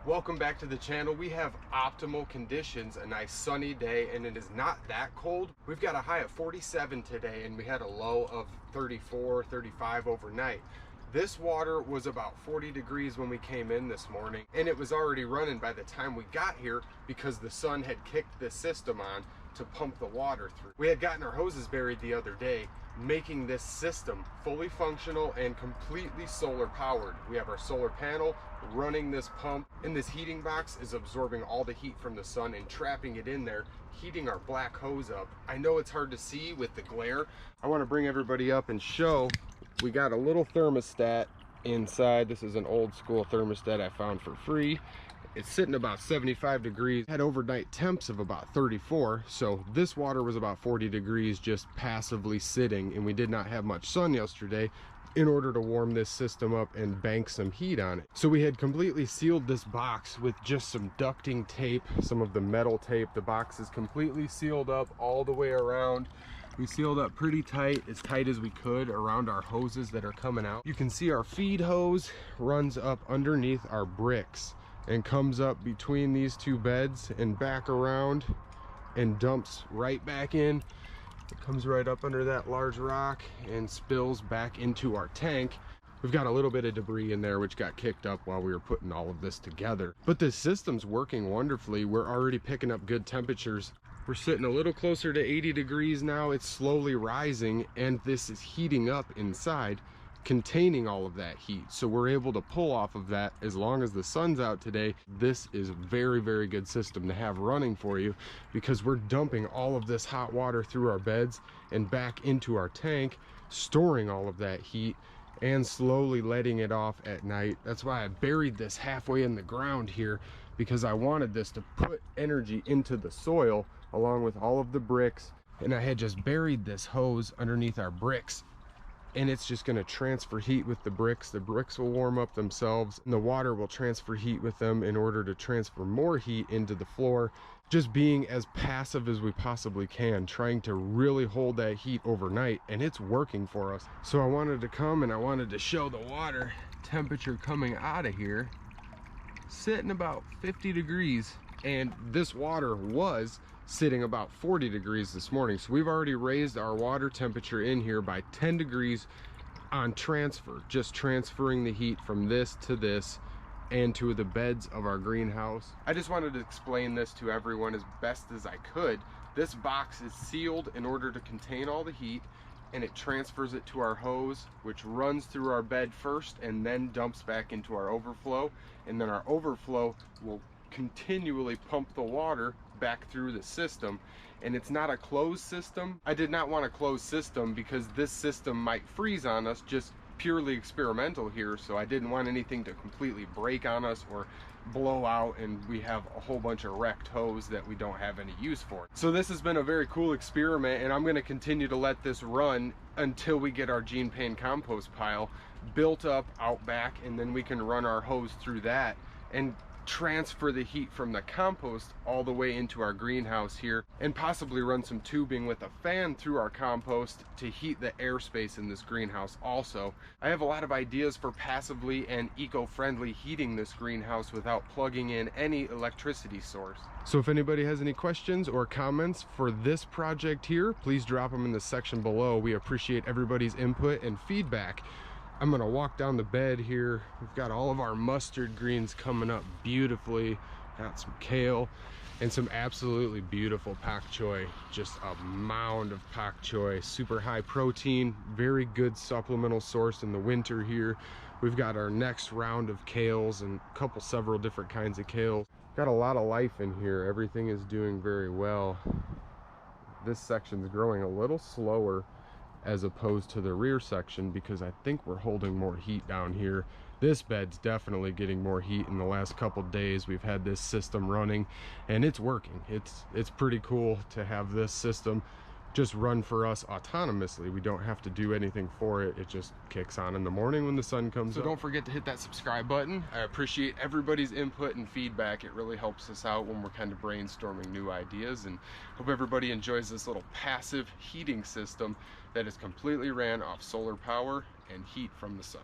Welcome back to the channel. We have optimal conditions, a nice sunny day, and it is not that cold. We've got a high of 47 today and we had a low of 34, 35 overnight. This water was about 40 degrees when we came in this morning, and it was already running by the time we got here because the sun had kicked this system on to pump the water through. We had gotten our hoses buried the other day, making this system fully functional and completely solar powered. We have our solar panel running this pump, and this heating box is absorbing all the heat from the sun and trapping it in there, heating our black hose up. I know it's hard to see with the glare. I want to bring everybody up and show we got a little thermostat inside. This is an old school thermostat I found for free. It's sitting about 75 degrees. Had overnight temps of about 34, so this water was about 40 degrees just passively sitting, and we did not have much sun yesterday in order to warm this system up and bank some heat on it. So we had completely sealed this box with just some ducting tape, some of the metal tape. The box is completely sealed up all the way around. We sealed up pretty tight as we could around our hoses that are coming out. You can see our feed hose runs up underneath our bricks and comes up between these two beds and back around and dumps right back in. It comes right up under that large rock and spills back into our tank. We've got a little bit of debris in there which got kicked up while we were putting all of this together. But this system's working wonderfully. We're already picking up good temperatures. We're sitting a little closer to 80 degrees now. It's slowly rising, and this is heating up inside, containing all of that heat. So we're able to pull off of that as long as the sun's out today. This is a very, very good system to have running for you, because we're dumping all of this hot water through our beds and back into our tank, storing all of that heat and slowly letting it off at night. That's why I buried this halfway in the ground here, because I wanted this to put energy into the soil along with all of the bricks. And I had just buried this hose underneath our bricks, and it's just going to transfer heat with the bricks. The bricks will warm up themselves and the water will transfer heat with them in order to transfer more heat into the floor. Just being as passive as we possibly can, trying to really hold that heat overnight, and it's working for us. So I wanted to come and I wanted to show the water temperature coming out of here, sitting about 50 degrees, and this water was sitting about 40 degrees this morning. So we've already raised our water temperature in here by 10 degrees on transfer, just transferring the heat from this to this and to the beds of our greenhouse. I just wanted to explain this to everyone as best as I could. This box is sealed in order to contain all the heat, and it transfers it to our hose, which runs through our bed first and then dumps back into our overflow, and then our overflow will continually pump the water back through the system. And it's not a closed system. I did not want a closed system because this system might freeze on us, just purely experimental here, so I didn't want anything to completely break on us or blow out and we have a whole bunch of wrecked hose that we don't have any use for. So this has been a very cool experiment, and I'm going to continue to let this run until we get our gene pain compost pile built up out back, and then we can run our hose through that and transfer the heat from the compost all the way into our greenhouse here, and possibly run some tubing with a fan through our compost to heat the airspace in this greenhouse also. I have a lot of ideas for passively and eco-friendly heating this greenhouse without plugging in any electricity source. So if anybody has any questions or comments for this project here, please drop them in the section below. We appreciate everybody's input and feedback. I'm gonna walk down the bed here. We've got all of our mustard greens coming up beautifully. Got some kale and some absolutely beautiful pak choi. Just a mound of pak choi, super high protein, very good supplemental source in the winter here. We've got our next round of kales and several different kinds of kale. Got a lot of life in here. Everything is doing very well. This section's growing a little slower as opposed to the rear section, because I think we're holding more heat down here. This bed's definitely getting more heat in the last couple days. We've had this system running and it's working. It's pretty cool to have this system just run for us autonomously. We don't have to do anything for it. It just kicks on in the morning when the sun comes up. So don't forget to hit that subscribe button. I appreciate everybody's input and feedback. It really helps us out when we're kind of brainstorming new ideas, and hope everybody enjoys this little passive heating system that is completely ran off solar power and heat from the sun.